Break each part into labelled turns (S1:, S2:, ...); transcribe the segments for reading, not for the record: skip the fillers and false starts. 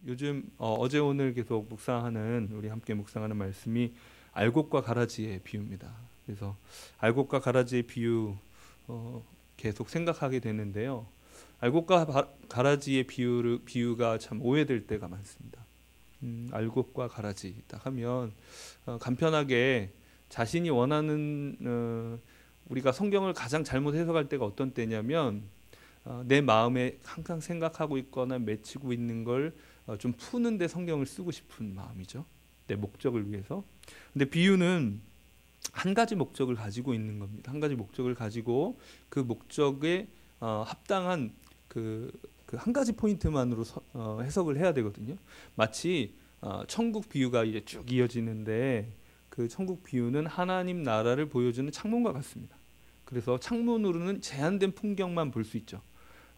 S1: 요즘 어제 오늘 계속 묵상하는 우리 함께 묵상하는 말씀이 알곡과 가라지의 비유입니다. 그래서 알곡과 가라지의 비유 계속 생각하게 되는데요. 알곡과 가라지의 비유가 참 오해될 때가 많습니다. 알곡과 가라지 딱 하면 간편하게 자신이 원하는 우리가 성경을 가장 잘못 해석할 때가 어떤 때냐면 내 마음에 항상 생각하고 있거나 맺히고 있는 걸 좀 푸는데 성경을 쓰고 싶은 마음이죠. 내 목적을 위해서. 근데 비유는 한 가지 목적을 가지고 있는 겁니다. 한 가지 목적을 가지고 그 목적에 합당한 그 한 가지 포인트만으로 해석을 해야 되거든요. 마치 천국 비유가 이제 쭉 이어지는데 그 천국 비유는 하나님 나라를 보여주는 창문과 같습니다. 그래서 창문으로는 제한된 풍경만 볼 수 있죠.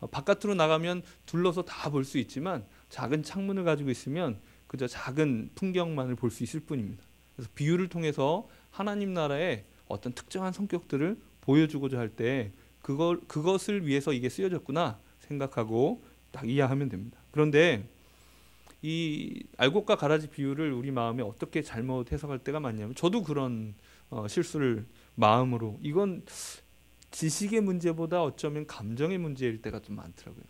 S1: 바깥으로 나가면 둘러서 다 볼 수 있지만 작은 창문을 가지고 있으면 그저 작은 풍경만을 볼 수 있을 뿐입니다. 그래서 비유를 통해서 하나님 나라의 어떤 특정한 성격들을 보여주고자 할 때 그것을 위해서 이게 쓰여졌구나 생각하고 딱 이해하면 됩니다. 그런데 이 알곡과 가라지 비유를 우리 마음에 어떻게 잘못 해석할 때가 많냐면 저도 그런 실수를 마음으로 이건 지식의 문제보다 어쩌면 감정의 문제일 때가 좀 많더라고요.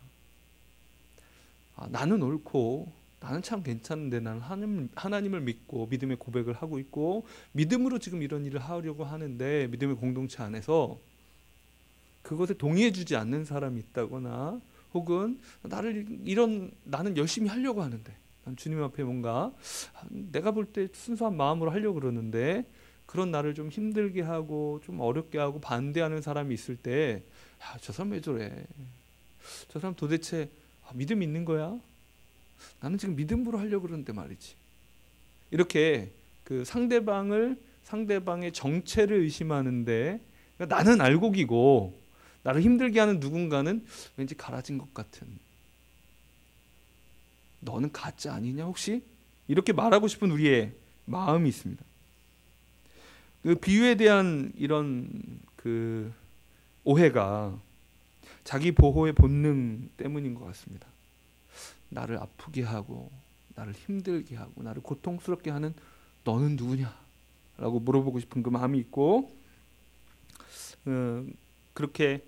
S1: 나는 옳고 나는 참 괜찮은데 나는 하나님을 믿고 믿음의 고백을 하고 있고 믿음으로 지금 이런 일을 하려고 하는데 믿음의 공동체 안에서 그것에 동의해주지 않는 사람이 있다거나 혹은 나는 열심히 하려고 하는데 난 주님 앞에 뭔가 내가 볼 때 순수한 마음으로 하려고 그러는데 그런 나를 좀 힘들게 하고 좀 어렵게 하고 반대하는 사람이 있을 때 저 사람 왜 저래? 저 사람 도대체 믿음 있는 거야? 나는 지금 믿음으로 하려고 그러는데 말이지. 이렇게 그 상대방의 정체를 의심하는데 그러니까 나는 알곡이고 나를 힘들게 하는 누군가는 왠지 가라진 것 같은 너는 가짜 아니냐 혹시? 이렇게 말하고 싶은 우리의 마음이 있습니다. 그 비유에 대한 이런 그 오해가 자기 보호의 본능 때문인 것 같습니다. 나를 아프게 하고 나를 힘들게 하고 나를 고통스럽게 하는 너는 누구냐? 라고 물어보고 싶은 그 마음이 있고 그렇게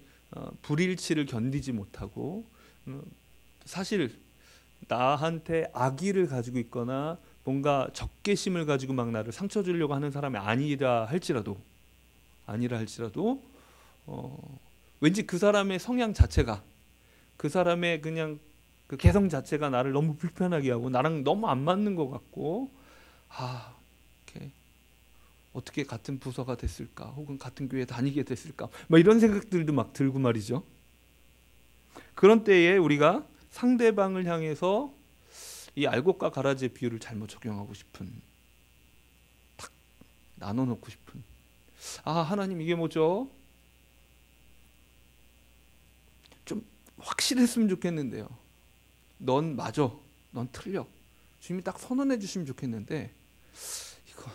S1: 불일치를 견디지 못하고 사실 나한테 악의를 가지고 있거나 뭔가 적개심을 가지고 막 나를 상처 주려고 하는 사람이 아니라 할지라도 왠지 그 사람의 성향 자체가 그 사람의 그냥 그 개성 자체가 나를 너무 불편하게 하고 나랑 너무 안 맞는 것 같고 이렇게 어떻게 같은 부서가 됐을까 혹은 같은 교회에 다니게 됐을까 뭐 이런 생각들도 막 들고 말이죠. 그런 때에 우리가 상대방을 향해서 이 알곡과 가라지의 비유를 잘못 적용하고 싶은 탁 나눠놓고 싶은 하나님 이게 뭐죠? 좀 확실했으면 좋겠는데요. 넌 맞아. 넌 틀려. 주님이 딱 선언해 주시면 좋겠는데 이건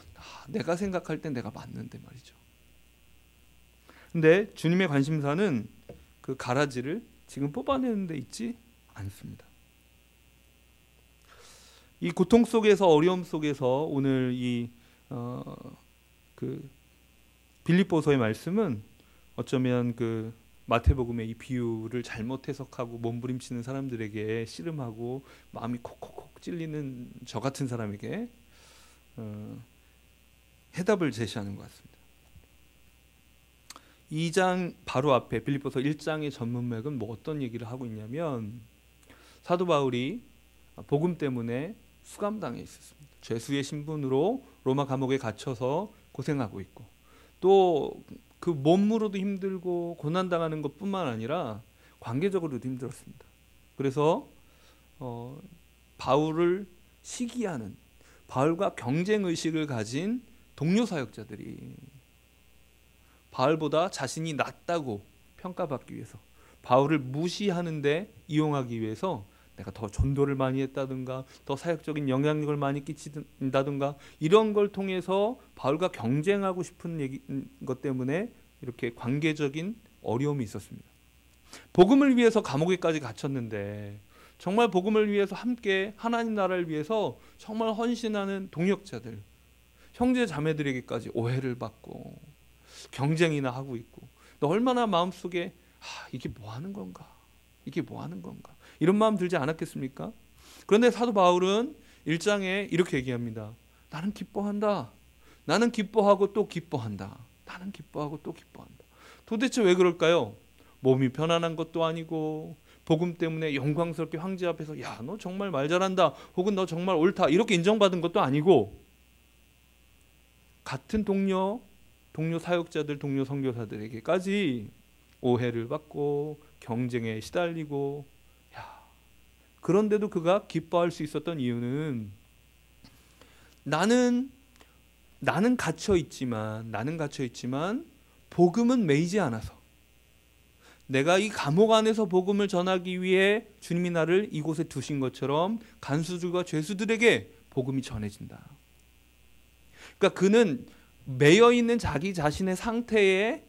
S1: 내가 생각할 땐 내가 맞는데 말이죠. 근데 주님의 관심사는 그 가라지를 지금 뽑아내는 데 있지 않습니다. 이 고통 속에서 어려움 속에서 오늘 그 빌립보서의 말씀은 어쩌면 그 마태복음의 이 비유를 잘못 해석하고 몸부림치는 사람들에게 씨름하고 마음이 콕콕콕 찔리는 저 같은 사람에게 해답을 제시하는 것 같습니다. 2장 바로 앞에 빌립보서 1장의 전문맥은 뭐 어떤 얘기를 하고 있냐면 사도 바울이 복음 때문에 수감당해 있었습니다. 죄수의 신분으로 로마 감옥에 갇혀서 고생하고 있고 또 그 몸으로도 힘들고 고난당하는 것뿐만 아니라 관계적으로도 힘들었습니다. 그래서 바울을 시기하는 바울과 경쟁의식을 가진 동료 사역자들이 바울보다 자신이 낫다고 평가받기 위해서 바울을 무시하는데 이용하기 위해서 내가 더 전도를 많이 했다든가 더 사역적인 영향력을 많이 끼친다든가 이런 걸 통해서 바울과 경쟁하고 싶은 것 때문에 이렇게 관계적인 어려움이 있었습니다. 복음을 위해서 감옥에까지 갇혔는데 정말 복음을 위해서 함께 하나님 나라를 위해서 정말 헌신하는 동역자들, 형제 자매들에게까지 오해를 받고 경쟁이나 하고 있고, 또 얼마나 마음속에 이게 뭐 하는 건가? 이게 뭐 하는 건가? 이런 마음 들지 않았겠습니까? 그런데 사도 바울은 1장에 이렇게 얘기합니다. 나는 기뻐한다. 나는 기뻐하고 또 기뻐한다. 나는 기뻐하고 또 기뻐한다. 도대체 왜 그럴까요? 몸이 편안한 것도 아니고, 복음 때문에 영광스럽게 황제 앞에서 야, 너 정말 말 잘한다, 혹은 너 정말 옳다, 이렇게 인정받은 것도 아니고, 같은 동료 사역자들, 동료 선교사들에게까지 오해를 받고 경쟁에 시달리고, 그런데도 그가 기뻐할 수 있었던 이유는 나는 갇혀 있지만 복음은 매이지 않아서, 내가 이 감옥 안에서 복음을 전하기 위해 주님이 나를 이곳에 두신 것처럼 간수들과 죄수들에게 복음이 전해진다. 그러니까 그는 매여 있는 자기 자신의 상태에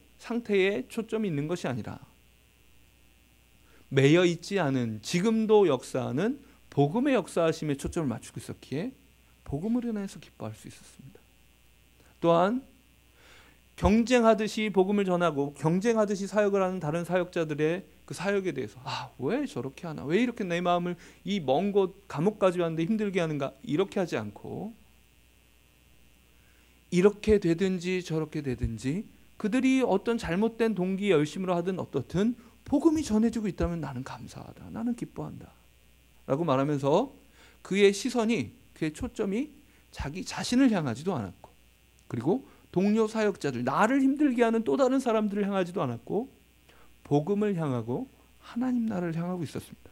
S1: 초점이 있는 것이 아니라, 매여 있지 않은 지금도 역사하는 복음의 역사하심에 초점을 맞추고 있었기에 복음을 인해서 기뻐할 수 있었습니다. 또한 경쟁하듯이 복음을 전하고 경쟁하듯이 사역을 하는 다른 사역자들의 그 사역에 대해서 왜 저렇게 하나, 왜 이렇게 내 마음을 이 먼 곳 감옥까지 왔는데 힘들게 하는가, 이렇게 하지 않고 이렇게 되든지 저렇게 되든지 그들이 어떤 잘못된 동기 열심으로 하든 어떻든 복음이 전해지고 있다면 나는 감사하다, 나는 기뻐한다 라고 말하면서 그의 시선이, 그의 초점이 자기 자신을 향하지도 않았고, 그리고 동료 사역자들, 나를 힘들게 하는 또 다른 사람들을 향하지도 않았고, 복음을 향하고 하나님 나라를 향하고 있었습니다.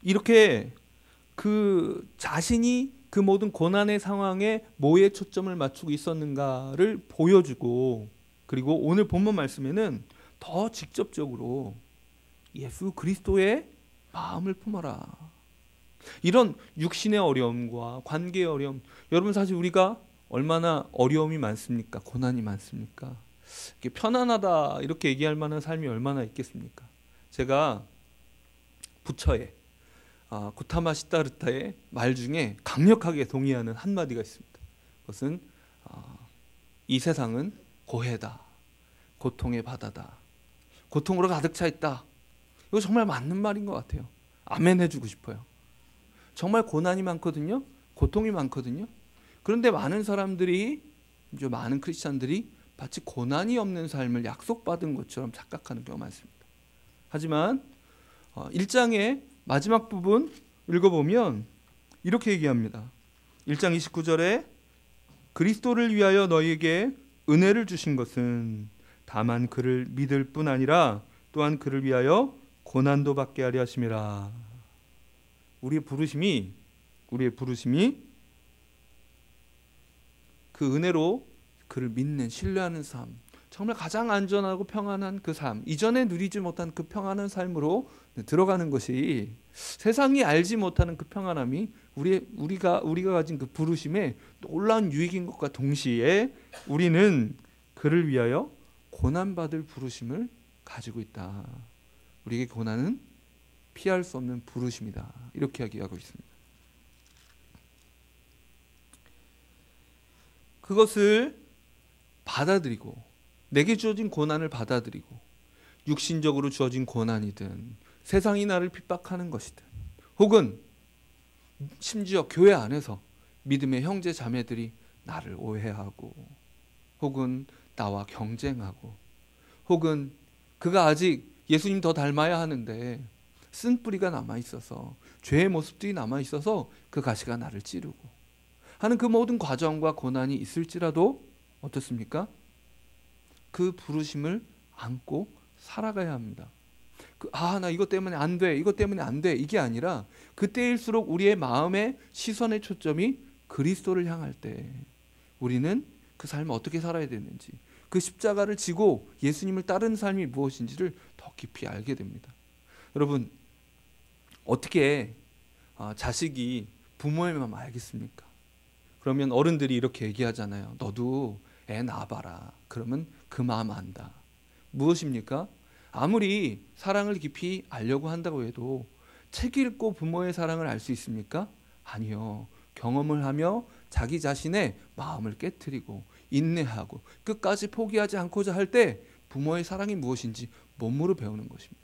S1: 이렇게 그 자신이 그 모든 고난의 상황에 뭐에 초점을 맞추고 있었는가를 보여주고, 그리고 오늘 본문 말씀에는 더 직접적으로 예수 그리스도의 마음을 품어라, 이런 육신의 어려움과 관계의 어려움, 여러분 사실 우리가 얼마나 어려움이 많습니까? 고난이 많습니까? 이렇게 편안하다 이렇게 얘기할 만한 삶이 얼마나 있겠습니까? 제가 부처의 구타마 시다르타의 말 중에 강력하게 동의하는 한마디가 있습니다. 그것은 이 세상은 고해다, 고통의 바다다, 고통으로 가득 차 있다. 이거 정말 맞는 말인 것 같아요. 아멘 해주고 싶어요. 정말 고난이 많거든요. 고통이 많거든요. 그런데 많은 사람들이, 이제 많은 크리스찬들이 마치 고난이 없는 삶을 약속받은 것처럼 착각하는 경우가 많습니다. 하지만 1장의 마지막 부분 읽어보면 이렇게 얘기합니다. 1장 29절에 그리스도를 위하여 너희에게 은혜를 주신 것은 다만 그를 믿을 뿐 아니라 또한 그를 위하여 고난도 받게 하려 하심이라. 우리의 부르심이 그 은혜로 그를 믿는, 신뢰하는 삶, 정말 가장 안전하고 평안한 그 삶, 이전에 누리지 못한 그 평안한 삶으로 들어가는 것이, 세상이 알지 못하는 그 평안함이 우리가 가진 그 부르심의 놀라운 유익인 것과 동시에 우리는 그를 위하여 고난받을 부르심을 가지고 있다. 우리에게 고난은 피할 수 없는 부르심이다. 이렇게 이야기하고 있습니다. 그것을 받아들이고, 내게 주어진 고난을 받아들이고, 육신적으로 주어진 고난이든 세상이 나를 핍박하는 것이든, 혹은 심지어 교회 안에서 믿음의 형제 자매들이 나를 오해하고, 혹은 나와 경쟁하고, 혹은 그가 아직 예수님 더 닮아야 하는데 쓴뿌리가 남아있어서, 죄의 모습들이 남아있어서 그 가시가 나를 찌르고 하는 그 모든 과정과 고난이 있을지라도 어떻습니까? 그 부르심을 안고 살아가야 합니다. 나 이것 때문에 안 돼, 이것 때문에 안 돼, 이게 아니라 그때일수록 우리의 마음의 시선의 초점이 그리스도를 향할 때 우리는 그 삶을 어떻게 살아야 되는지, 그 십자가를 지고 예수님을 따르는 삶이 무엇인지를 더 깊이 알게 됩니다. 여러분, 어떻게 자식이 부모의 마음 알겠습니까? 그러면 어른들이 이렇게 얘기하잖아요. 너도 애 낳아봐라. 그러면 그 마음 안다. 무엇입니까? 아무리 사랑을 깊이 알려고 한다고 해도 책 읽고 부모의 사랑을 알 수 있습니까? 아니요. 경험을 하며 자기 자신의 마음을 깨트리고 인내하고 끝까지 포기하지 않고자 할 때 부모의 사랑이 무엇인지 몸으로 배우는 것입니다.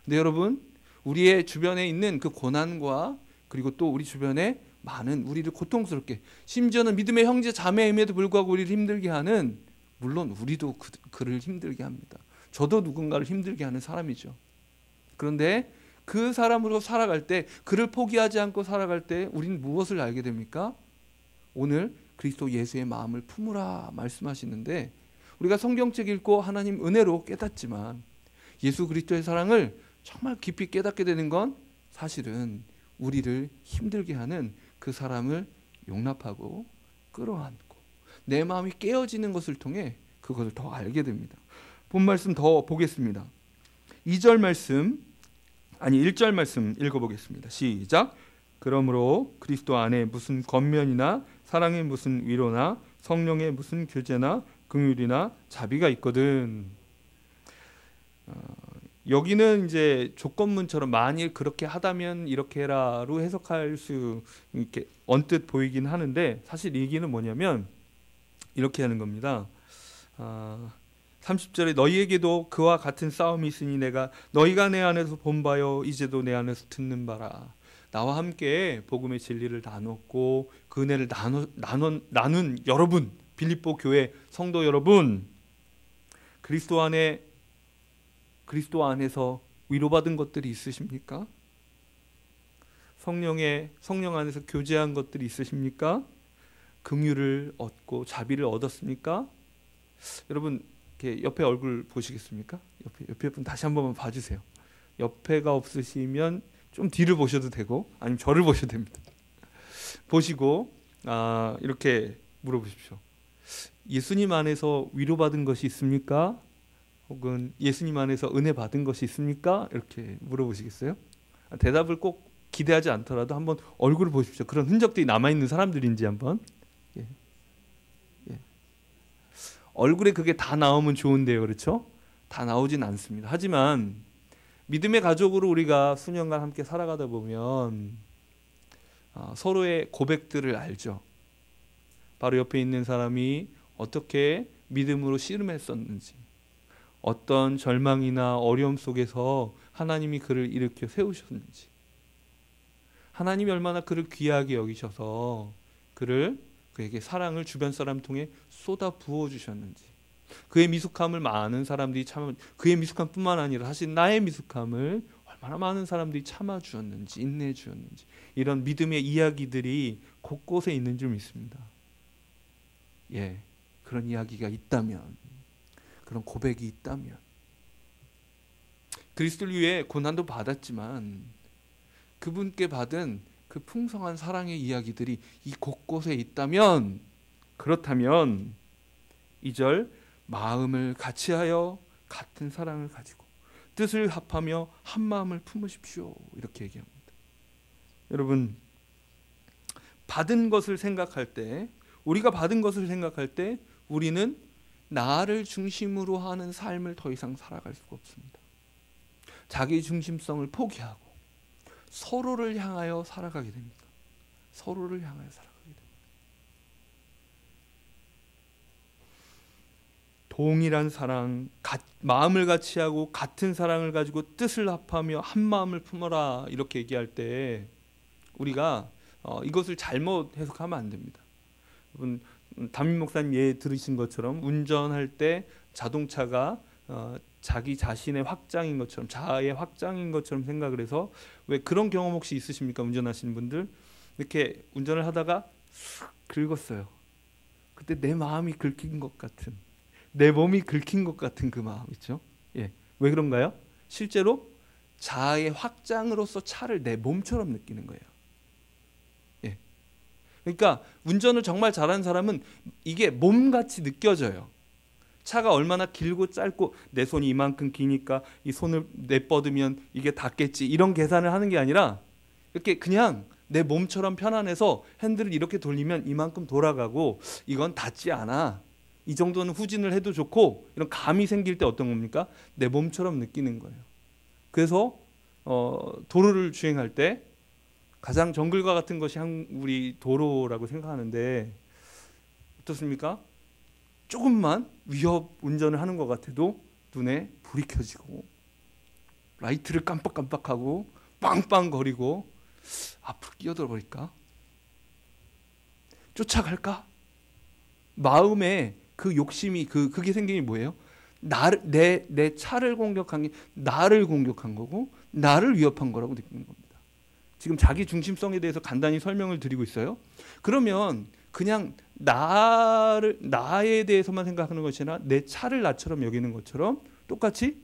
S1: 근데 여러분, 우리의 주변에 있는 그 고난과 그리고 또 우리 주변에 많은 우리를 고통스럽게, 심지어는 믿음의 형제 자매임에도 불구하고 우리를 힘들게 하는, 물론 우리도 그를 힘들게 합니다. 저도 누군가를 힘들게 하는 사람이죠. 그런데 그 사람으로 살아갈 때, 그를 포기하지 않고 살아갈 때 우리는 무엇을 알게 됩니까? 오늘 그리스도 예수의 마음을 품으라 말씀하시는데, 우리가 성경책 읽고 하나님 은혜로 깨닫지만 예수 그리스도의 사랑을 정말 깊이 깨닫게 되는 건 사실은 우리를 힘들게 하는 그 사람을 용납하고 끌어안고 내 마음이 깨어지는 것을 통해 그것을 더 알게 됩니다. 본 말씀 더 보겠습니다. 1절 말씀 읽어보겠습니다. 시작. 그러므로 그리스도 안에 무슨 겉면이나 사랑의 무슨 위로나 성령의 무슨 교제나 긍휼이나 자비가 있거든. 여기는 이제 조건문처럼 만일 그렇게 하다면 이렇게 해라로 해석할 수 이렇게 언뜻 보이긴 하는데, 사실 얘기는 뭐냐면 이렇게 하는 겁니다. 30절에 너희에게도 그와 같은 싸움이 있으니 내가 너희가 내 안에서 본 바요 이제도 내 안에서 듣는 바라. 나와 함께 복음의 진리를 나눴고 그 은혜를 나눈 여러분, 빌립보 교회 성도 여러분, 그리스도 안에서 위로받은 것들이 있으십니까? 성령 안에서 교제한 것들이 있으십니까? 긍휼을 얻고 자비를 얻었습니까? 여러분, 이렇게 옆에 얼굴 보시겠습니까? 옆에 분 다시 한 번만 봐주세요. 옆에가 없으시면 좀 뒤를 보셔도 되고 아니면 저를 보셔도 됩니다. 보시고 이렇게 물어보십시오. 예수님 안에서 위로받은 것이 있습니까? 혹은 예수님 안에서 은혜 받은 것이 있습니까? 이렇게 물어보시겠어요? 대답을 꼭 기대하지 않더라도 한번 얼굴을 보십시오. 그런 흔적들이 남아있는 사람들인지 한번. 예. 얼굴에 그게 다 나오면 좋은데요, 그렇죠? 다 나오진 않습니다. 하지만 믿음의 가족으로 우리가 수년간 함께 살아가다 보면 서로의 고백들을 알죠. 바로 옆에 있는 사람이 어떻게 믿음으로 씨름했었는지, 어떤 절망이나 어려움 속에서 하나님이 그를 일으켜 세우셨는지, 하나님이 얼마나 그를 귀하게 여기셔서 그에게 사랑을 주변 사람 통해 쏟아 부어주셨는지, 그의 미숙함을 많은 사람들이 그의 미숙함뿐만 아니라 사실 나의 미숙함을 얼마나 많은 사람들이 참아주었는지, 인내해주었는지, 이런 믿음의 이야기들이 곳곳에 있는 줄 믿습니다. 예, 그런 이야기가 있다면, 그런 고백이 있다면, 그리스도를 위해 고난도 받았지만 그분께 받은 그 풍성한 사랑의 이야기들이 이 곳곳에 있다면, 그렇다면 2절 마음을 같이하여 같은 사랑을 가지고 뜻을 합하며 한 마음을 품으십시오, 이렇게 얘기합니다. 여러분, 받은 것을 생각할 때, 우리가 받은 것을 생각할 때 우리는 나를 중심으로 하는 삶을 더 이상 살아갈 수가 없습니다. 자기 중심성을 포기하고 서로를 향하여 살아가게 됩니다. 서로를 향하여 살아가게 됩니다. 동일한 사랑, 마음을 같이 하고 같은 사랑을 가지고 뜻을 합하며 한 마음을 품어라, 이렇게 얘기할 때 우리가 이것을 잘못 해석하면 안 됩니다. 여러분, 담임 목사님 예 들으신 것처럼 운전할 때 자동차가 자기 자신의 확장인 것처럼, 자아의 확장인 것처럼 생각을 해서, 왜 그런 경험 혹시 있으십니까? 운전하시는 분들 이렇게 운전을 하다가 쑥 긁었어요. 그때 내 마음이 긁힌 것 같은, 내 몸이 긁힌 것 같은 그 마음 있죠? 예, 왜 그런가요? 실제로 자아의 확장으로서 차를 내 몸처럼 느끼는 거예요. 예, 그러니까 운전을 정말 잘하는 사람은 이게 몸같이 느껴져요. 차가 얼마나 길고 짧고 내 손이 이만큼 기니까 이 손을 내뻗으면 이게 닿겠지, 이런 계산을 하는 게 아니라 이렇게 그냥 내 몸처럼 편안해서 핸들을 이렇게 돌리면 이만큼 돌아가고 이건 닿지 않아, 이 정도는 후진을 해도 좋고 이런 감이 생길 때 어떤 겁니까? 내 몸처럼 느끼는 거예요. 그래서 도로를 주행할 때 가장 정글과 같은 것이 우리 도로라고 생각하는데 어떻습니까? 조금만 위협 운전을 하는 것 같아도 눈에 불이 켜지고 라이트를 깜빡깜빡하고 빵빵거리고 앞으로 끼어들어 버릴까? 쫓아갈까? 마음에 그 욕심이 그게 생기니 뭐예요? 내 차를 공격한 게 나를 공격한 거고 나를 위협한 거라고 느끼는 겁니다. 지금 자기 중심성에 대해서 간단히 설명을 드리고 있어요. 그러면 그냥 나에 대해서만 생각하는 것이 아니라 내 차를 나처럼 여기는 것처럼 똑같이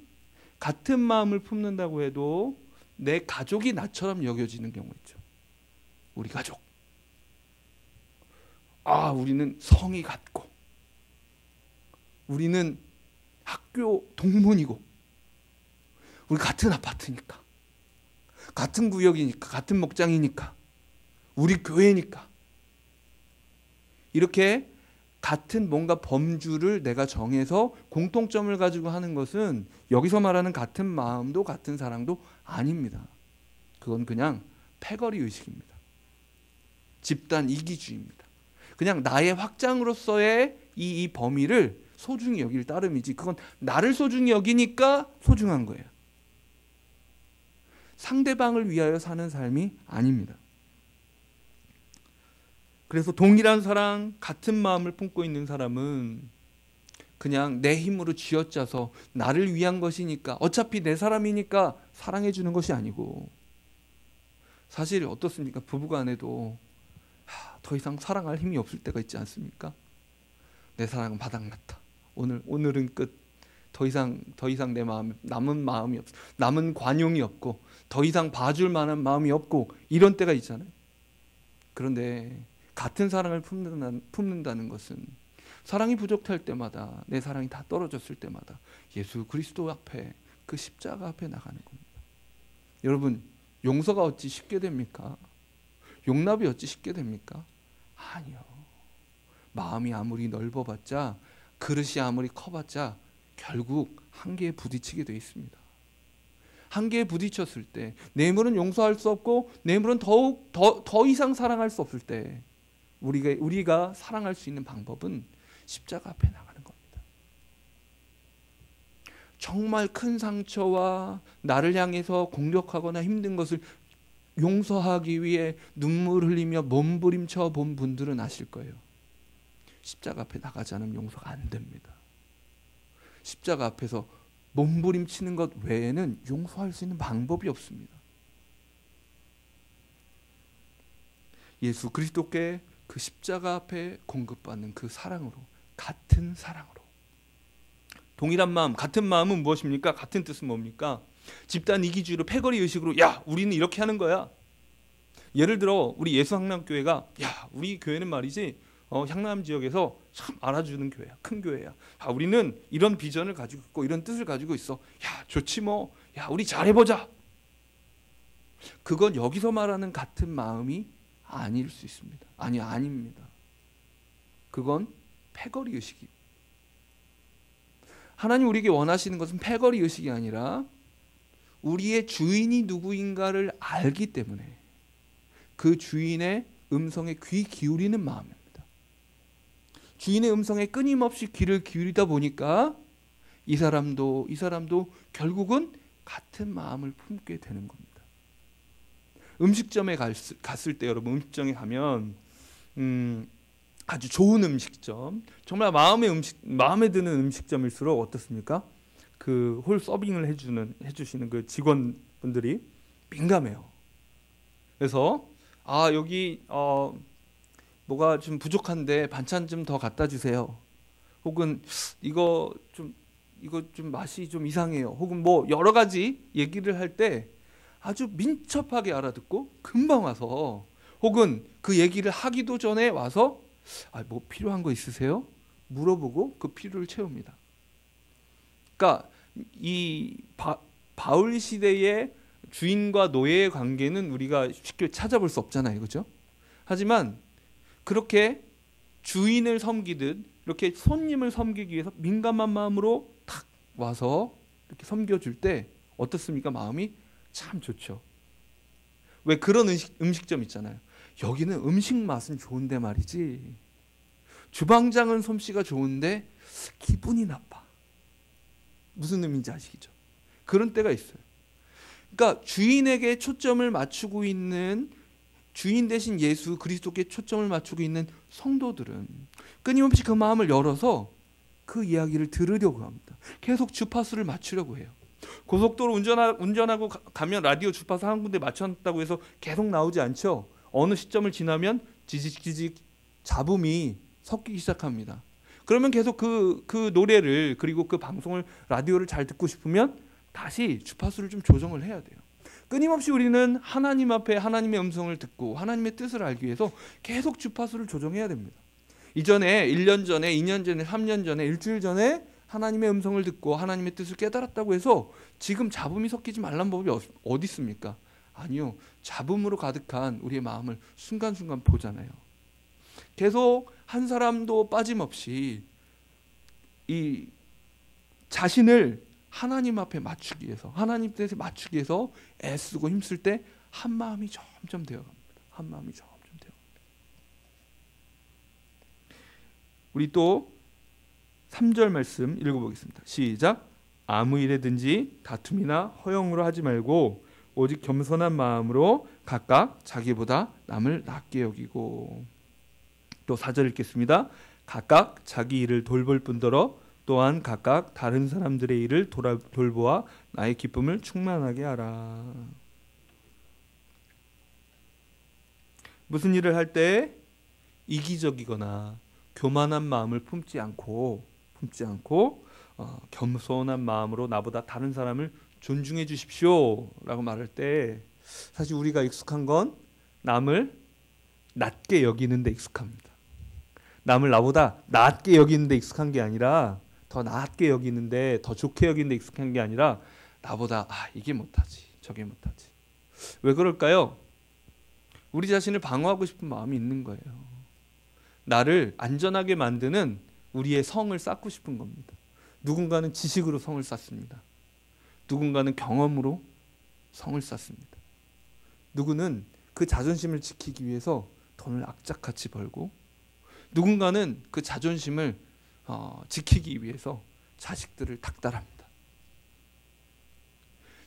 S1: 같은 마음을 품는다고 해도 내 가족이 나처럼 여겨지는 경우 있죠. 우리 가족. 우리는 성이 같고 우리는 학교 동문이고 우리 같은 아파트니까 같은 구역이니까 같은 목장이니까 우리 교회니까 이렇게 같은 뭔가 범주를 내가 정해서 공통점을 가지고 하는 것은 여기서 말하는 같은 마음도 같은 사랑도 아닙니다. 그건 그냥 패거리 의식입니다. 집단 이기주의입니다. 그냥 나의 확장으로서의 이 범위를 소중히 여길 따름이지 그건 나를 소중히 여기니까 소중한 거예요. 상대방을 위하여 사는 삶이 아닙니다. 그래서 동일한 사랑, 같은 마음을 품고 있는 사람은 그냥 내 힘으로 쥐어짜서 나를 위한 것이니까 어차피 내 사람이니까 사랑해 주는 것이 아니고 사실 어떻습니까? 부부간에도 더 이상 사랑할 힘이 없을 때가 있지 않습니까? 내 사랑은 바닥났다. 오늘은 끝. 더 이상 내 마음에 남은 마음이 없어. 남은 관용이 없고 더 이상 봐줄 만한 마음이 없고 이런 때가 있잖아요. 그런데 같은 사랑을 품는다는 것은 사랑이 부족할 때마다 내 사랑이 다 떨어졌을 때마다 예수 그리스도 앞에 그 십자가 앞에 나가는 겁니다. 여러분 용서가 어찌 쉽게 됩니까? 용납이 어찌 쉽게 됩니까? 아니요. 마음이 아무리 넓어봤자 그릇이 아무리 커봤자 결국 한계에 부딪히게 돼 있습니다. 한계에 부딪혔을 때 뇌물은 용서할 수 없고 뇌물은 더 이상 사랑할 수 없을 때 우리가 사랑할 수 있는 방법은 십자가 앞에 나가는 겁니다. 정말 큰 상처와 나를 향해서 공격하거나 힘든 것을 용서하기 위해 눈물 흘리며 몸부림쳐 본 분들은 아실 거예요. 십자가 앞에 나가지 않으면 용서가 안 됩니다. 십자가 앞에서 몸부림치는 것 외에는 용서할 수 있는 방법이 없습니다. 예수 그리스도께 그 십자가 앞에 공급받는 그 사랑으로 같은 사랑으로 동일한 마음, 같은 마음은 무엇입니까? 같은 뜻은 뭡니까? 집단 이기주의로 패거리 의식으로 야 우리는 이렇게 하는 거야. 예를 들어 우리 예수한남교회가 야 우리 교회는 말이지 향남 지역에서 참 알아주는 교회야. 큰 교회야. 우리는 이런 비전을 가지고 있고 이런 뜻을 가지고 있어. 야 좋지 뭐. 야 우리 잘해보자. 그건 여기서 말하는 같은 마음이 아닐 수 있습니다. 아닙니다. 그건 패거리 의식입니다. 하나님 우리에게 원하시는 것은 패거리 의식이 아니라 우리의 주인이 누구인가를 알기 때문에 그 주인의 음성에 귀 기울이는 마음입니다. 주인의 음성에 끊임없이 귀를 기울이다 보니까 이 사람도 결국은 같은 마음을 품게 되는 겁니다. 음식점에 갔을 때 여러분 음식점에 가면 아주 좋은 음식점 정말 마음에 드는 음식점일수록 어떻습니까? 그 홀 서빙을 해주시는 그 직원분들이 민감해요. 그래서 여기 뭐가 좀 부족한데 반찬 좀 더 갖다 주세요. 혹은 이거 좀 맛이 좀 이상해요. 혹은 뭐 여러 가지 얘기를 할 때 아주 민첩하게 알아듣고 금방 와서 혹은 그 얘기를 하기도 전에 와서 뭐 필요한 거 있으세요? 물어보고 그 필요를 채웁니다. 그러니까 이 바울 시대의 주인과 노예의 관계는 우리가 쉽게 찾아볼 수 없잖아요. 그렇죠? 하지만 그렇게 주인을 섬기듯 이렇게 손님을 섬기기 위해서 민감한 마음으로 탁 와서 이렇게 섬겨줄 때 어떻습니까? 마음이 참 좋죠. 왜 그런 음식점 있잖아요. 여기는 음식 맛은 좋은데 말이지, 주방장은 솜씨가 좋은데 기분이 나빠. 무슨 의미인지 아시죠? 그런 때가 있어요. 그러니까 주인에게 초점을 맞추고 있는, 주인 대신 예수 그리스도께 초점을 맞추고 있는 성도들은 끊임없이 그 마음을 열어서 그 이야기를 들으려고 합니다. 계속 주파수를 맞추려고 해요. 고속도로 운전하고 가면 라디오 주파수 한 군데 맞춰놨다고 해서 계속 나오지 않죠. 어느 시점을 지나면 지직지직 잡음이 섞이기 시작합니다. 그러면 계속 그 노래를, 그리고 그 방송을, 라디오를 잘 듣고 싶으면 다시 주파수를 좀 조정을 해야 돼요. 끊임없이 우리는 하나님 앞에 하나님의 음성을 듣고 하나님의 뜻을 알기 위해서 계속 주파수를 조정해야 됩니다. 이전에 1년 전에, 2년 전에, 3년 전에, 일주일 전에 하나님의 음성을 듣고 하나님의 뜻을 깨달았다고 해서 지금 잡음이 섞이지 말란 법이 어디 있습니까? 아니요. 잡음으로 가득한 우리의 마음을 순간순간 보잖아요. 계속 한 사람도 빠짐없이 이 자신을 하나님 앞에 맞추기 위해서, 하나님 뜻에 맞추기 위해서 애쓰고 힘쓸 때 한 마음이 점점 되어갑니다. 한 마음이 점점 되어갑니다. 우리 또 3절 말씀 읽어보겠습니다. 시작. 아무 일에든지 다툼이나 허영으로 하지 말고 오직 겸손한 마음으로 각각 자기보다 남을 낮게 여기고. 또 4절 읽겠습니다. 각각 자기 일을 돌볼 뿐더러 또한 각각 다른 사람들의 일을 돌보아 나의 기쁨을 충만하게 하라. 무슨 일을 할 때 이기적이거나 교만한 마음을 품지 않고 겸손한 마음으로 나보다 다른 사람을 존중해 주십시오 라고 말할 때, 사실 우리가 익숙한 건 남을 낮게 여기는 데 익숙합니다. 남을 나보다 낮게 여기는 데 익숙한 게 아니라, 더 낮게 여기는데, 더 좋게 여기는 데 익숙한 게 아니라, 나보다 이게 못하지, 저게 못하지. 왜 그럴까요? 우리 자신을 방어하고 싶은 마음이 있는 거예요. 나를 안전하게 만드는 우리의 성을 쌓고 싶은 겁니다. 누군가는 지식으로 성을 쌓습니다. 누군가는 경험으로 성을 쌓습니다. 누구는 그 자존심을 지키기 위해서 돈을 악착같이 벌고, 누군가는 그 자존심을 지키기 위해서 자식들을 닥달합니다.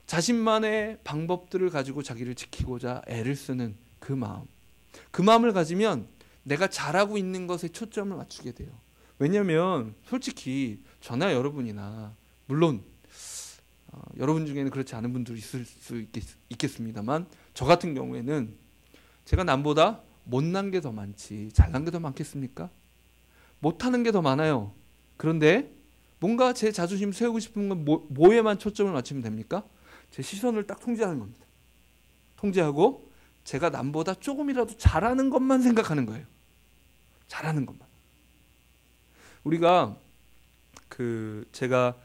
S1: 자신만의 방법들을 가지고 자기를 지키고자 애를 쓰는 그 마음을 가지면 내가 잘하고 있는 것에 초점을 맞추게 돼요. 왜냐하면 솔직히 저나 여러분이나, 물론 여러분 중에는 그렇지 않은 분들이 있을 수 있겠습니다만, 저 같은 경우에는 제가 남보다 못난 게 더 많지 잘난 게 더 많겠습니까? 못하는 게 더 많아요. 그런데 뭔가 제 자존심 세우고 싶은 건 뭐에만 초점을 맞추면 됩니까? 제 시선을 딱 통제하는 겁니다. 통제하고 제가 남보다 조금이라도 잘하는 것만 생각하는 거예요. 잘하는 것만. 우리가 제가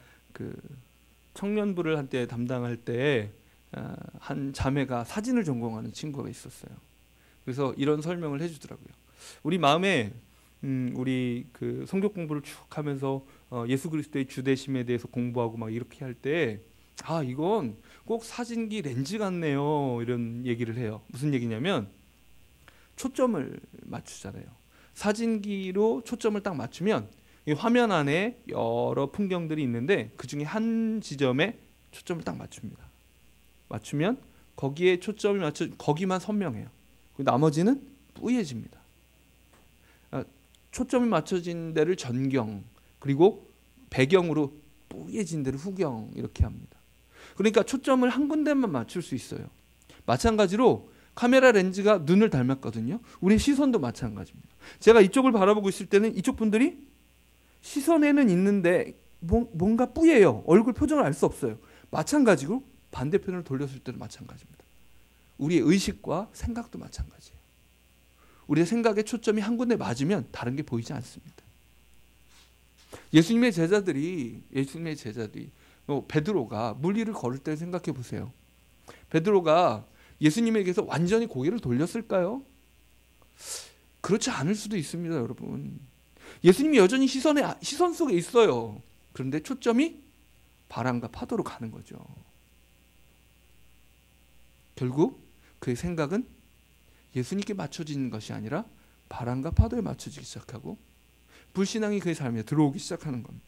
S1: 청년부를 한때 담당할 때 한 자매가 사진을 전공하는 친구가 있었어요. 그래서 이런 설명을 해주더라고요. 우리 마음에 우리 성경 공부를 쭉 하면서 예수 그리스도의 주되심에 대해서 공부하고 막 이렇게 할 때, 이건 꼭 사진기 렌즈 같네요, 이런 얘기를 해요. 무슨 얘기냐면 초점을 맞추잖아요. 사진기로 초점을 딱 맞추면 이 화면 안에 여러 풍경들이 있는데 그 중에 한 지점에 초점을 딱 맞춥니다. 맞추면 거기에 초점이 거기만 선명해요. 나머지는 뿌얘집니다. 초점이 맞춰진 데를 전경, 그리고 배경으로 뿌얘진 데를 후경, 이렇게 합니다. 그러니까 초점을 한 군데만 맞출 수 있어요. 마찬가지로 카메라 렌즈가 눈을 닮았거든요. 우리 시선도 마찬가지입니다. 제가 이쪽을 바라보고 있을 때는 이쪽 분들이 시선에는 있는데 뭔가 뿌예요. 얼굴 표정을 알 수 없어요. 마찬가지로 반대편을 돌렸을 때도 마찬가지입니다. 우리의 의식과 생각도 마찬가지예요. 우리의 생각의 초점이 한 군데 맞으면 다른 게 보이지 않습니다. 예수님의 제자들이 베드로가 물 위를 걸을 때 생각해 보세요. 베드로가 예수님에게서 완전히 고개를 돌렸을까요? 그렇지 않을 수도 있습니다, 여러분. 예수님이 여전히 시선 속에 있어요. 그런데 초점이 바람과 파도로 가는 거죠. 결국 그의 생각은 예수님께 맞춰지는 것이 아니라 바람과 파도에 맞춰지기 시작하고 불신앙이 그의 삶에 들어오기 시작하는 겁니다.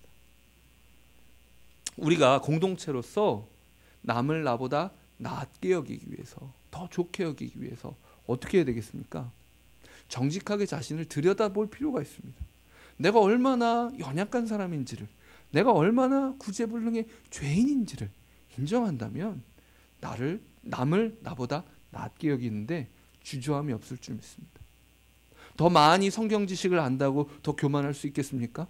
S1: 우리가 공동체로서 남을 나보다 낫게 여기기 위해서, 더 좋게 여기기 위해서 어떻게 해야 되겠습니까? 정직하게 자신을 들여다볼 필요가 있습니다. 내가 얼마나 연약한 사람인지를, 내가 얼마나 구제불능의 죄인인지를 인정한다면 남을 나보다 낫게 여기는데 주저함이 없을 줄 믿습니다. 더 많이 성경 지식을 안다고 더 교만할 수 있겠습니까?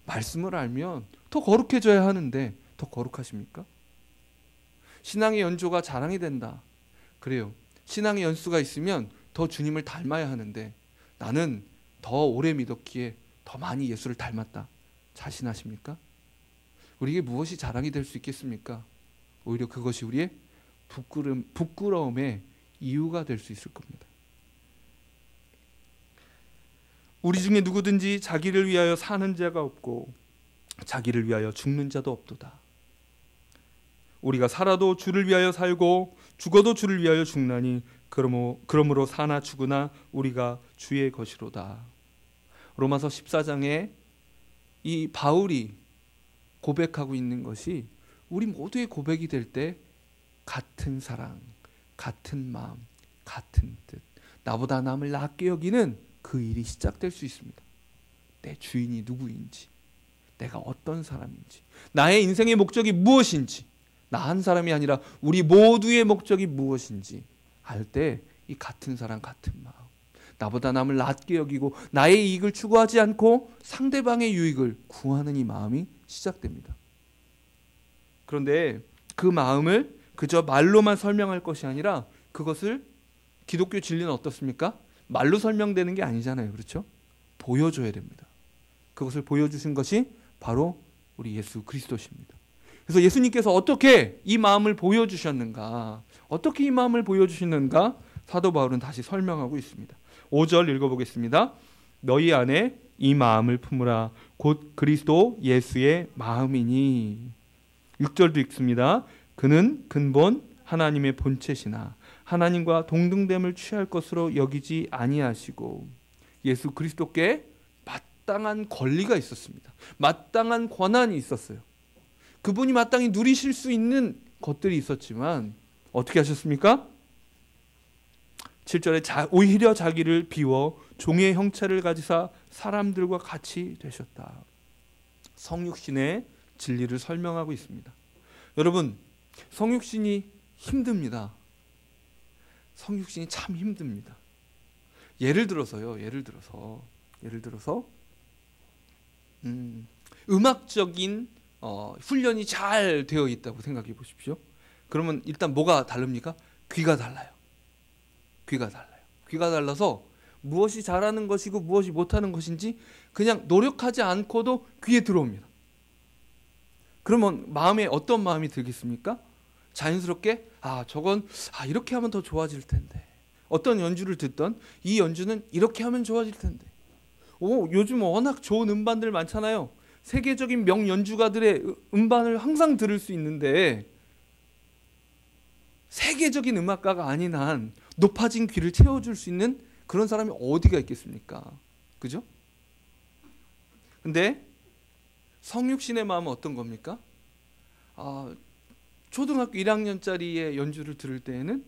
S1: 말씀을 알면 더 거룩해져야 하는데 더 거룩하십니까? 신앙의 연조가 자랑이 된다. 그래요. 신앙의 연수가 있으면 더 주님을 닮아야 하는데 나는 더 오래 믿었기에 더 많이 예수를 닮았다. 자신하십니까? 우리에게 무엇이 자랑이 될 수 있겠습니까? 오히려 그것이 우리의 부끄러움의 이유가 될 수 있을 겁니다. 우리 중에 누구든지 자기를 위하여 사는 자가 없고 자기를 위하여 죽는 자도 없도다. 우리가 살아도 주를 위하여 살고 죽어도 주를 위하여 죽나니 그러므로 사나 죽으나 우리가 주의 것이로다. 로마서 14장에 이 바울이 고백하고 있는 것이 우리 모두의 고백이 될 때 같은 사랑, 같은 마음, 같은 뜻, 나보다 남을 낫게 여기는 그 일이 시작될 수 있습니다. 내 주인이 누구인지, 내가 어떤 사람인지, 나의 인생의 목적이 무엇인지, 나 한 사람이 아니라 우리 모두의 목적이 무엇인지 알 때 이 같은 사람, 같은 마음, 나보다 남을 낫게 여기고 나의 이익을 추구하지 않고 상대방의 유익을 구하는 이 마음이 시작됩니다. 그런데 그 마음을 그저 말로만 설명할 것이 아니라 그것을 기독교 진리는 어떻습니까? 말로 설명되는 게 아니잖아요. 그렇죠? 보여줘야 됩니다. 그것을 보여주신 것이 바로 우리 예수 그리스도십니다. 그래서 예수님께서 어떻게 이 마음을 보여주셨는가, 어떻게 이 마음을 보여주시는가 사도 바울은 다시 설명하고 있습니다. 5절 읽어보겠습니다. 너희 안에 이 마음을 품으라. 곧 그리스도 예수의 마음이니. 6절도 읽습니다. 그는 근본 하나님의 본체시나 하나님과 동등됨을 취할 것으로 여기지 아니하시고. 예수 그리스도께 마땅한 권리가 있었습니다. 마땅한 권한이 있었어요. 그분이 마땅히 누리실 수 있는 것들이 있었지만 어떻게 하셨습니까? 7절에 오히려 자기를 비워 종의 형체를 가지사 사람들과 같이 되셨다. 성육신의 진리를 설명하고 있습니다. 여러분, 성육신이 힘듭니다. 성육신이 참 힘듭니다. 예를 들어서 음악적인 훈련이 잘 되어 있다고 생각해 보십시오. 그러면 일단 뭐가 다릅니까? 귀가 달라요. 귀가 달라서 무엇이 잘하는 것이고 무엇이 못하는 것인지 그냥 노력하지 않고도 귀에 들어옵니다. 그러면 마음에 어떤 마음이 들겠습니까? 자연스럽게 저건 이렇게 하면 더 좋아질 텐데, 어떤 연주를 듣던 이 연주는 이렇게 하면 좋아질 텐데, 요즘 워낙 좋은 음반들 많잖아요. 세계적인 명연주가들의 음반을 항상 들을 수 있는데 세계적인 음악가가 아닌 한 높아진 귀를 채워줄 수 있는 그런 사람이 어디가 있겠습니까? 그죠? 근데 성육신의 마음은 어떤 겁니까? 초등학교 1학년짜리의 연주를 들을 때에는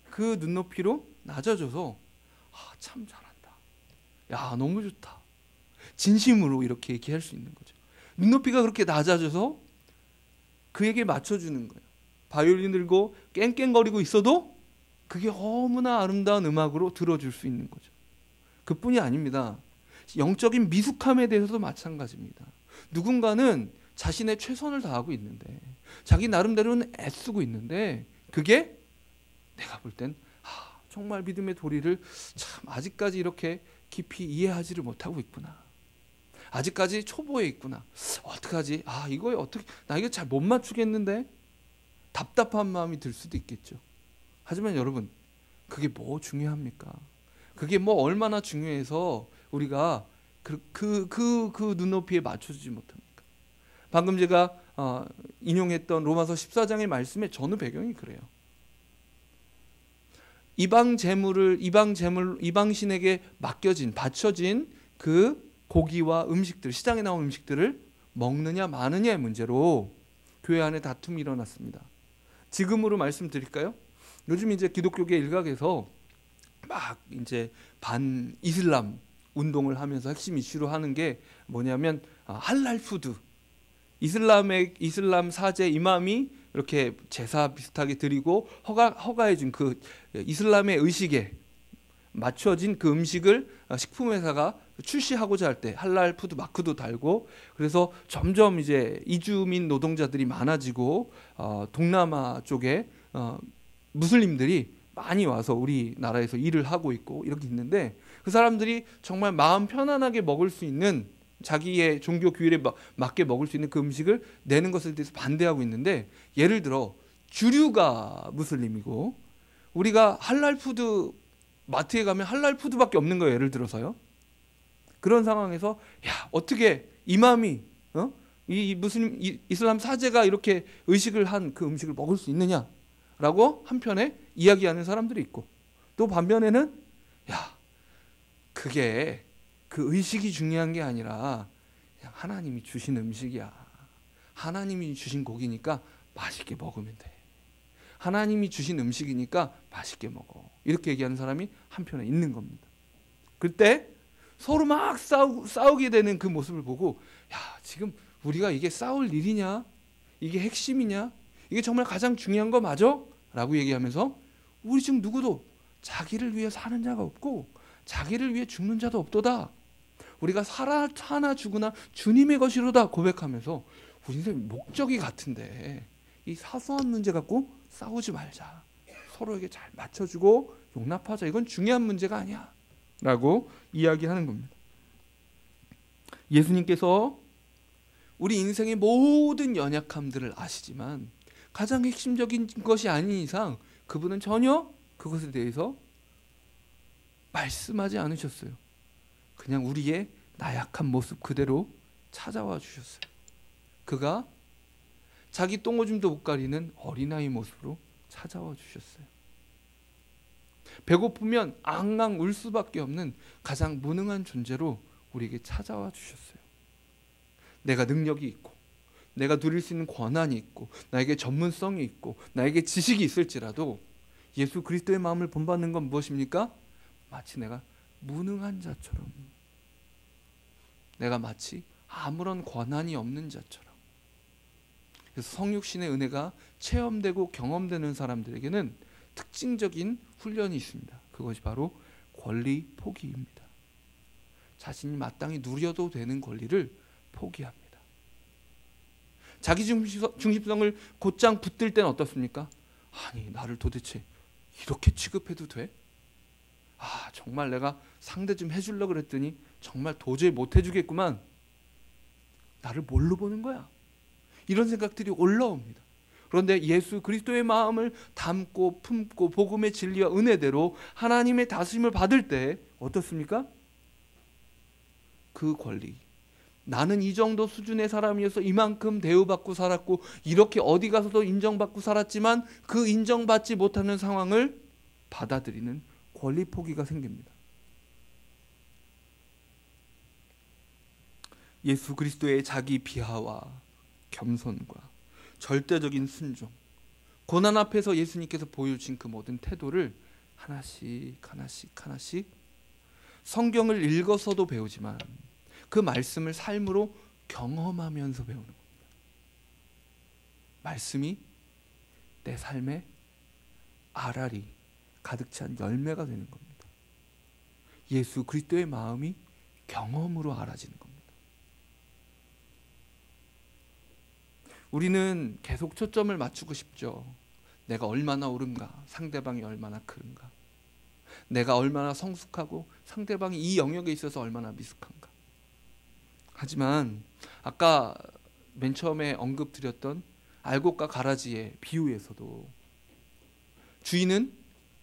S1: 그 눈높이로 낮아져서 참 잘한다. 야, 너무 좋다. 진심으로 이렇게 얘기할 수 있는 거죠. 눈높이가 그렇게 낮아져서 그에게 맞춰주는 거예요. 바이올린 들고 깽깽거리고 있어도 그게 너무나 아름다운 음악으로 들어줄 수 있는 거죠. 그뿐이 아닙니다. 영적인 미숙함에 대해서도 마찬가지입니다. 누군가는 자신의 최선을 다하고 있는데, 자기 나름대로는 애쓰고 있는데, 그게 내가 볼 땐 정말 믿음의 도리를 참 아직까지 이렇게 깊이 이해하지를 못하고 있구나. 아직까지 초보에 있구나. 어떡하지? 이거에 어떻게, 나 이거 잘 못 맞추겠는데? 답답한 마음이 들 수도 있겠죠. 하지만 여러분, 그게 뭐 중요합니까? 그게 뭐 얼마나 중요해서 우리가 그 눈높이에 맞춰주지 못합니까? 방금 제가 인용했던 로마서 14장의 말씀의 전후 배경이 그래요. 이방 신에게 바쳐진 그 고기와 음식들, 시장에 나온 음식들을 먹느냐 마느냐의 문제로 교회 안에 다툼이 일어났습니다. 지금으로 말씀드릴까요? 요즘 이제 기독교계 일각에서 막 이제 반 이슬람 운동을 하면서 핵심 이슈로 하는 게 뭐냐면 할랄 푸드. 이슬람 사제 이맘이 이렇게 제사 비슷하게 드리고 허가해준 그 이슬람의 의식에 맞춰진 그 음식을 식품회사가 출시하고자 할 때 할랄 푸드 마크도 달고, 그래서 점점 이제 이주민 노동자들이 많아지고 동남아 쪽에 무슬림들이 많이 와서 우리나라에서 일을 하고 있고 이렇게 있는데, 그 사람들이 정말 마음 편안하게 먹을 수 있는, 자기의 종교 규율에 맞게 먹을 수 있는 그 음식을 내는 것에 대해서 반대하고 있는데, 예를 들어 주류가 무슬림이고 우리가 할랄 푸드 마트에 가면 할랄 푸드밖에 없는 거예요. 예를 들어서요. 그런 상황에서 어떻게 이맘이 이 무슬림 이슬람 사제가 이렇게 의식을 한 그 음식을 먹을 수 있느냐라고 한편에 이야기하는 사람들이 있고, 또 반면에는 그게 그 의식이 중요한 게 아니라 그냥 하나님이 주신 음식이야. 하나님이 주신 고기니까 맛있게 먹으면 돼. 하나님이 주신 음식이니까 맛있게 먹어. 이렇게 얘기하는 사람이 한편에 있는 겁니다. 그때 서로 막 싸우게 되는 그 모습을 보고, 지금 우리가 이게 싸울 일이냐? 이게 핵심이냐? 이게 정말 가장 중요한 거 맞아? 라고 얘기하면서, 우리 지금 누구도 자기를 위해 사는 자가 없고 자기를 위해 죽는 자도 없도다. 우리가 사나 죽으나 주님의 것이로다 고백하면서, 우리 인생 목적이 같은데 이 사소한 문제 갖고 싸우지 말자. 서로에게 잘 맞춰주고 용납하자. 이건 중요한 문제가 아니야 라고 이야기하는 겁니다. 예수님께서 우리 인생의 모든 연약함들을 아시지만 가장 핵심적인 것이 아닌 이상 그분은 전혀 그것에 대해서 말씀하지 않으셨어요. 그냥 우리의 나약한 모습 그대로 찾아와 주셨어요. 그가 자기 똥오줌도 못 가리는 어린아이 모습으로 찾아와 주셨어요. 배고프면 앙앙 울 수밖에 없는 가장 무능한 존재로 우리에게 찾아와 주셨어요. 내가 능력이 있고 내가 누릴 수 있는 권한이 있고 나에게 전문성이 있고 나에게 지식이 있을지라도 예수 그리스도의 마음을 본받는 건 무엇입니까? 마치 내가 무능한 자처럼, 내가 마치 아무런 권한이 없는 자처럼. 그래서 성육신의 은혜가 체험되고 경험되는 사람들에게는 특징적인 훈련이 있습니다. 그것이 바로 권리 포기입니다. 자신이 마땅히 누려도 되는 권리를 포기합니다. 자기 중심성을 곧장 붙들 때는 어떻습니까? 아니, 나를 도대체 이렇게 취급해도 돼? 정말 내가 상대 좀 해주려고 그랬더니 정말 도저히 못 해주겠구만. 나를 뭘로 보는 거야? 이런 생각들이 올라옵니다. 그런데 예수 그리스도의 마음을 담고 품고 복음의 진리와 은혜대로 하나님의 다스림을 받을 때 어떻습니까? 그 권리, 나는 이 정도 수준의 사람이어서 이만큼 대우받고 살았고 이렇게 어디 가서도 인정받고 살았지만 그 인정받지 못하는 상황을 받아들이는 권리 포기가 생깁니다. 예수 그리스도의 자기 비하와 겸손과 절대적인 순종, 고난 앞에서 예수님께서 보여주신 그 모든 태도를 하나씩 성경을 읽어서도 배우지만 그 말씀을 삶으로 경험하면서 배우는 겁니다. 말씀이 내 삶에 알알이 가득 찬 열매가 되는 겁니다. 예수 그리스도의 마음이 경험으로 알아지는 겁니다. 우리는 계속 초점을 맞추고 싶죠. 내가 얼마나 옳은가, 상대방이 얼마나 그른가, 내가 얼마나 성숙하고 상대방이 이 영역에 있어서 얼마나 미숙한가. 하지만 아까 맨 처음에 언급드렸던 알곡과 가라지의 비유에서도 주인은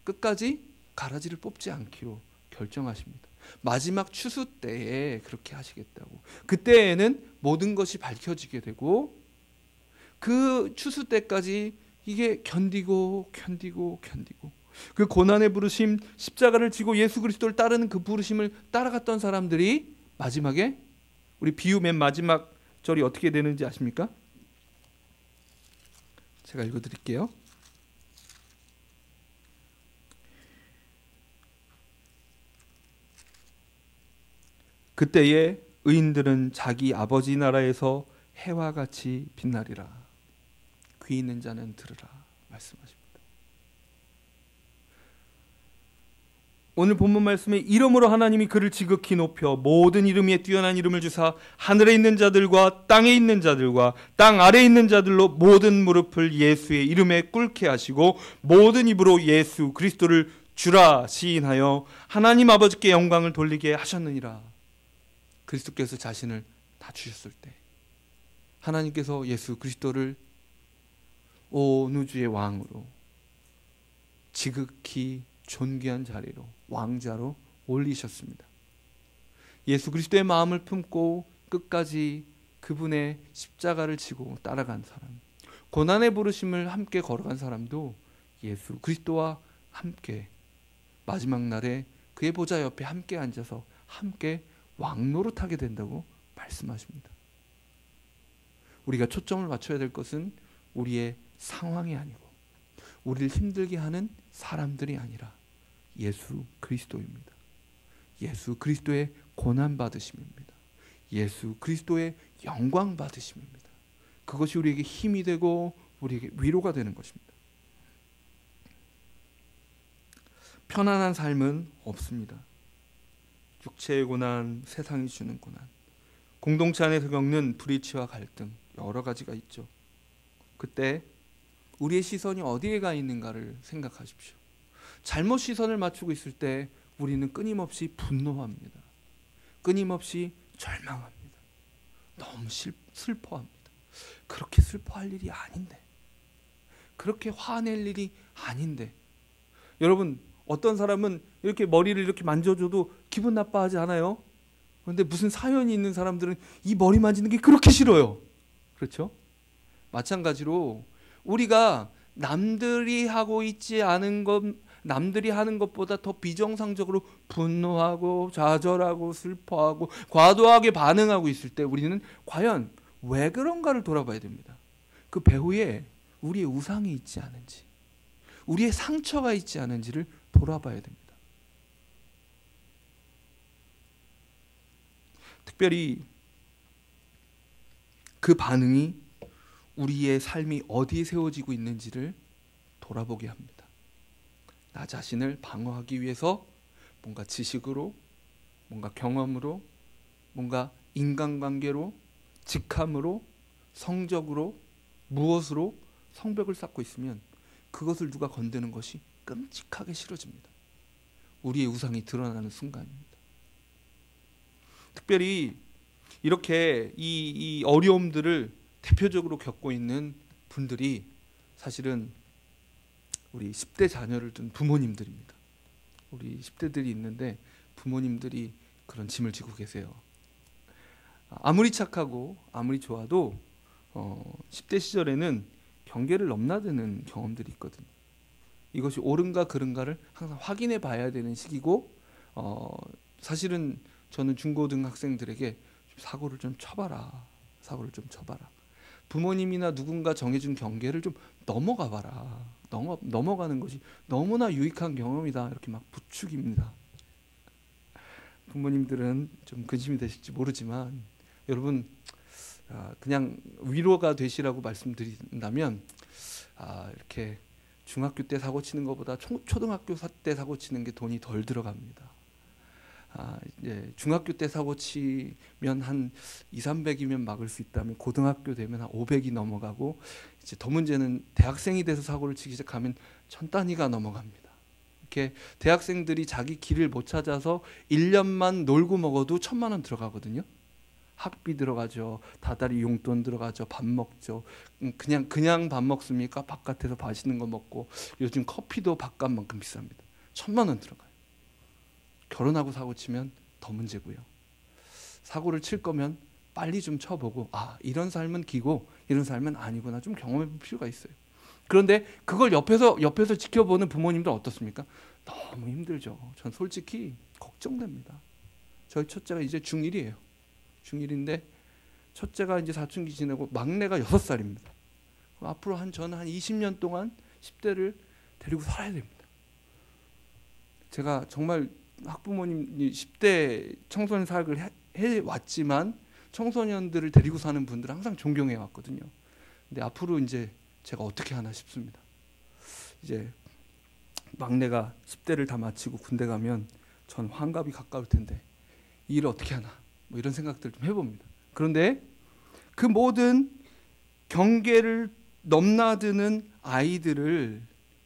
S1: 끝까지 가라지를 뽑지 않기로 결정하십니다. 마지막 추수 때에 그렇게 하시겠다고. 그때에는 모든 것이 밝혀지게 되고 그 추수 때까지 이게 견디고 그 고난의 부르심, 십자가를 지고 예수 그리스도를 따르는 그 부르심을 따라갔던 사람들이 마지막에 우리 비유 맨 마지막 절이 어떻게 되는지 아십니까? 제가 읽어드릴게요. 그때에 의인들은 자기 아버지 나라에서 해와 같이 빛나리라. 귀 있는 자는 들으라 말씀하십니다. 오늘 본문 말씀에 이름으로 하나님이 그를 지극히 높여 모든 이름 위에 뛰어난 이름을 주사 하늘에 있는 자들과 땅에 있는 자들과 땅 아래에 있는 자들로 모든 무릎을 예수의 이름에 꿇게 하시고 모든 입으로 예수 그리스도를 주라 시인하여 하나님 아버지께 영광을 돌리게 하셨느니라. 그리스도께서 자신을 낮추셨을 때 하나님께서 예수 그리스도를 온 우주의 왕으로 지극히 존귀한 자리로 왕자로 올리셨습니다. 예수 그리스도의 마음을 품고 끝까지 그분의 십자가를 지고 따라간 사람, 고난의 부르심을 함께 걸어간 사람도 예수 그리스도와 함께 마지막 날에 그의 보좌 옆에 함께 앉아서 함께 왕노릇하게 된다고 말씀하십니다. 우리가 초점을 맞춰야 될 것은 우리의 상황이 아니고 우리를 힘들게 하는 사람들이 아니라 예수 그리스도입니다. 예수 그리스도의 고난 받으심입니다. 예수 그리스도의 영광 받으심입니다. 그것이 우리에게 힘이 되고 우리에게 위로가 되는 것입니다. 편안한 삶은 없습니다. 육체의 고난, 세상이 주는 고난, 공동체 안에서 겪는 불이치와 갈등 여러 가지가 있죠. 그때 우리의 시선이 어디에 가 있는가를 생각하십시오. 잘못 시선을 맞추고 있을 때 우리는 끊임없이 분노합니다. 끊임없이 절망합니다. 너무 슬퍼합니다. 그렇게 슬퍼할 일이 아닌데, 그렇게 화낼 일이 아닌데. 여러분, 어떤 사람은 이렇게 머리를 이렇게 만져줘도 기분 나빠하지 않아요? 그런데 무슨 사연이 있는 사람들은 이 머리 만지는 게 그렇게 싫어요. 그렇죠? 마찬가지로 우리가 남들이 하고 있지 않은 것, 남들이 하는 것보다 더 비정상적으로 분노하고 좌절하고 슬퍼하고 과도하게 반응하고 있을 때 우리는 과연 왜 그런가를 돌아봐야 됩니다. 그 배후에 우리의 우상이 있지 않은지, 우리의 상처가 있지 않은지를 돌아봐야 됩니다. 특별히 그 반응이 우리의 삶이 어디에 세워지고 있는지를 돌아보게 합니다. 나 자신을 방어하기 위해서 뭔가 지식으로, 뭔가 경험으로, 뭔가 인간관계로, 직함으로, 성적으로, 무엇으로 성벽을 쌓고 있으면 그것을 누가 건드는 것이 끔찍하게 싫어집니다. 우리의 우상이 드러나는 순간입니다. 특별히 이렇게 이 어려움들을 대표적으로 겪고 있는 분들이 사실은 우리 10대 자녀를 둔 부모님들입니다. 우리 10대들이 있는데 부모님들이 그런 짐을 지고 계세요. 아무리 착하고 아무리 좋아도 10대 시절에는 경계를 넘나드는 경험들이 있거든요. 이것이 옳은가 그른가를 항상 확인해 봐야 되는 시기고, 사실은 저는 중고등학생들에게 사고를 좀 쳐봐라. 부모님이나 누군가 정해준 경계를 좀 넘어가 봐라. 넘어가는 것이 너무나 유익한 경험이다. 이렇게 막 부추깁니다. 부모님들은 좀 근심이 되실지 모르지만 여러분, 그냥 위로가 되시라고 말씀드린다면, 이렇게 중학교 때 사고 치는 것보다 초등학교 때 사고 치는 게 돈이 덜 들어갑니다. 이제 중학교 때 사고 치면 한 200~300이면 막을 수 있다면 고등학교 되면 한 500이 넘어가고, 이제 더 문제는 대학생이 돼서 사고를 치기 시작하면 1000단위가 넘어갑니다. 이렇게 대학생들이 자기 길을 못 찾아서 1년만 놀고 먹어도 1000만 원 들어가거든요. 학비 들어가죠. 다달이 용돈 들어가죠. 밥 먹죠. 그냥 밥 먹습니까? 바깥에서 맛있는 거 먹고, 요즘 커피도 밥값만큼 비쌉니다. 1000만 원 들어가요. 결혼하고 사고 치면 더 문제고요. 사고를 칠 거면 빨리 좀 쳐보고 이런 삶은 기고 이런 삶은 아니구나 좀 경험해 볼 필요가 있어요. 그런데 그걸 옆에서 지켜보는 부모님들 어떻습니까? 너무 힘들죠. 전 솔직히 걱정됩니다. 저희 첫째가 이제 중1이에요. 중1인데 첫째가 이제 사춘기 지내고 막내가 6살입니다. 앞으로 저는 한 20년 동안 10대를 데리고 살아야 됩니다. 제가 정말 학부모님이 10대 청소년 사역을 해왔지만 청소년들을 데리고 사는 분들을 항상 존경해 왔거든요. 근데 앞으로 이제 제가 어떻게 하나 싶습니다. 이제 막내가 10대를 다 마치고 군대 가면 전 환갑이 가까울 텐데 이 일을 어떻게 하나 뭐 이런 생각들 좀 해봅니다. 그런데 그 모든 경계를 넘나드는 아이들을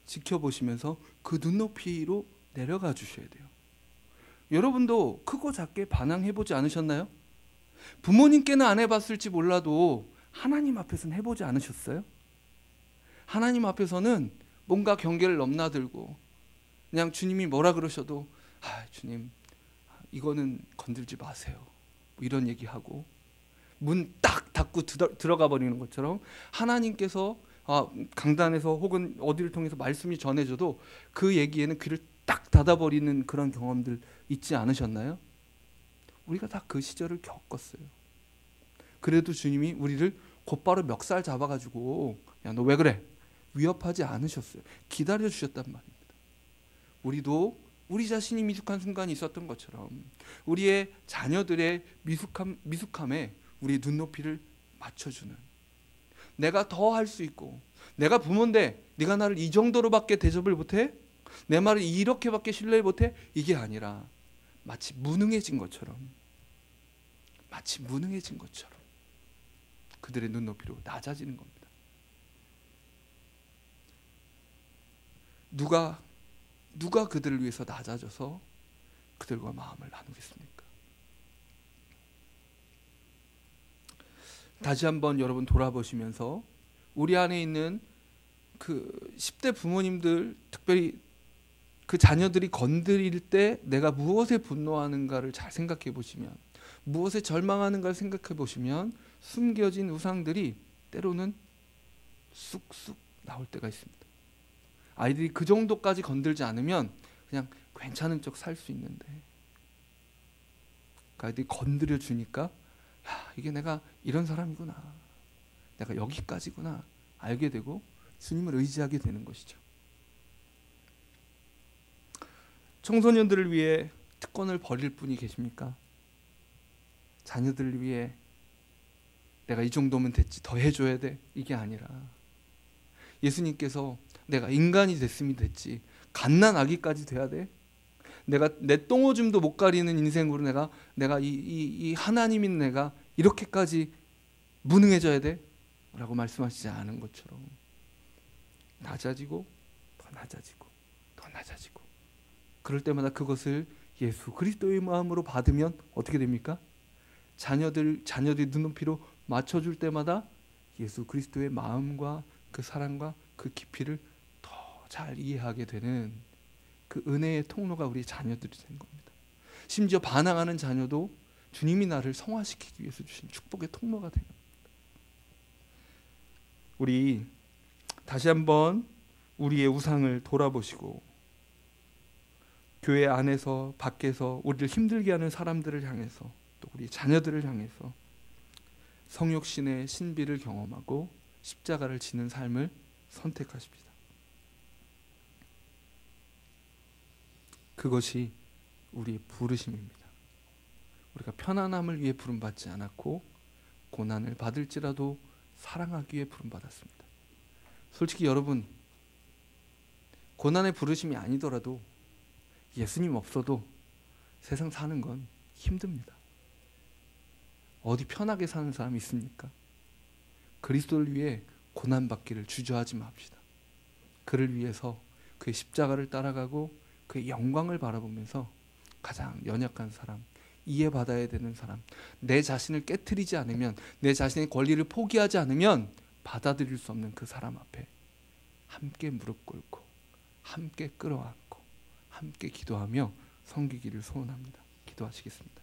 S1: 지켜보시면서 그 눈높이로 내려가 주셔야 돼요. 여러분도 크고 작게 반항해보지 않으셨나요? 부모님께는 안 해봤을지 몰라도 하나님 앞에서는 해보지 않으셨어요? 하나님 앞에서는 뭔가 경계를 넘나들고 그냥 주님이 뭐라 그러셔도 주님 이거는 건들지 마세요 뭐 이런 얘기하고 문 딱 닫고 들어가 버리는 것처럼 하나님께서 강단에서 혹은 어디를 통해서 말씀이 전해져도 그 얘기에는 귀를 딱 닫아버리는 그런 경험들 있지 않으셨나요? 우리가 다 그 시절을 겪었어요. 그래도 주님이 우리를 곧바로 멱살 잡아가지고 야, 너 왜 그래? 위협하지 않으셨어요. 기다려주셨단 말입니다. 우리도 우리 자신이 미숙한 순간이 있었던 것처럼 우리의 자녀들의 미숙함에 우리 눈높이를 맞춰주는, 내가 더 할 수 있고 내가 부모인데 네가 나를 이 정도로밖에 대접을 못해? 내 말을 이렇게밖에 신뢰 못해? 이게 아니라 마치 무능해진 것처럼 그들의 눈높이로 낮아지는 겁니다. 누가 그들을 위해서 낮아져서 그들과 마음을 나누겠습니까? 다시 한번 여러분 돌아보시면서 우리 안에 있는 그 10대 부모님들, 특별히 그 자녀들이 건드릴 때 내가 무엇에 분노하는가를 잘 생각해 보시면, 무엇에 절망하는가를 생각해 보시면 숨겨진 우상들이 때로는 쑥쑥 나올 때가 있습니다. 아이들이 그 정도까지 건들지 않으면 그냥 괜찮은 척 살 수 있는데 그 아이들이 건드려 주니까 이게 내가 이런 사람이구나, 내가 여기까지구나 알게 되고 주님을 의지하게 되는 것이죠. 청소년들을 위해 특권을 버릴 분이 계십니까? 자녀들을 위해 내가 이 정도면 됐지 더 해줘야 돼 이게 아니라 예수님께서 내가 인간이 됐으면 됐지 갓난 아기까지 돼야 돼? 내가 내 똥오줌도 못 가리는 인생으로 내가 이 하나님인 내가 이렇게까지 무능해져야 돼? 라고 말씀하시지 않은 것처럼 낮아지고 더 낮아지고 더 낮아지고, 그럴 때마다 그것을 예수 그리스도의 마음으로 받으면 어떻게 됩니까? 자녀들 눈높이로 맞춰줄 때마다 예수 그리스도의 마음과 그 사랑과 그 깊이를 더 잘 이해하게 되는 그 은혜의 통로가 우리 자녀들이 된 겁니다. 심지어 반항하는 자녀도 주님이 나를 성화시키기 위해서 주신 축복의 통로가 되는 겁니다. 우리 다시 한번 우리의 우상을 돌아보시고 교회 안에서 밖에서 우리를 힘들게 하는 사람들을 향해서 또 우리 자녀들을 향해서 성육신의 신비를 경험하고 십자가를 지는 삶을 선택하십시다. 그것이 우리의 부르심입니다. 우리가 편안함을 위해 부름받지 않았고 고난을 받을지라도 사랑하기 위해 부름받았습니다. 솔직히 여러분, 고난의 부르심이 아니더라도 예수님 없어도 세상 사는 건 힘듭니다. 어디 편하게 사는 사람이 있습니까? 그리스도를 위해 고난받기를 주저하지 맙시다. 그를 위해서 그의 십자가를 따라가고 그의 영광을 바라보면서 가장 연약한 사람, 이해받아야 되는 사람, 내 자신을 깨트리지 않으면, 내 자신의 권리를 포기하지 않으면 받아들일 수 없는 그 사람 앞에 함께 무릎 꿇고 함께 끌어안고 함께 기도하며 섬기기를 소원합니다. 기도하시겠습니다.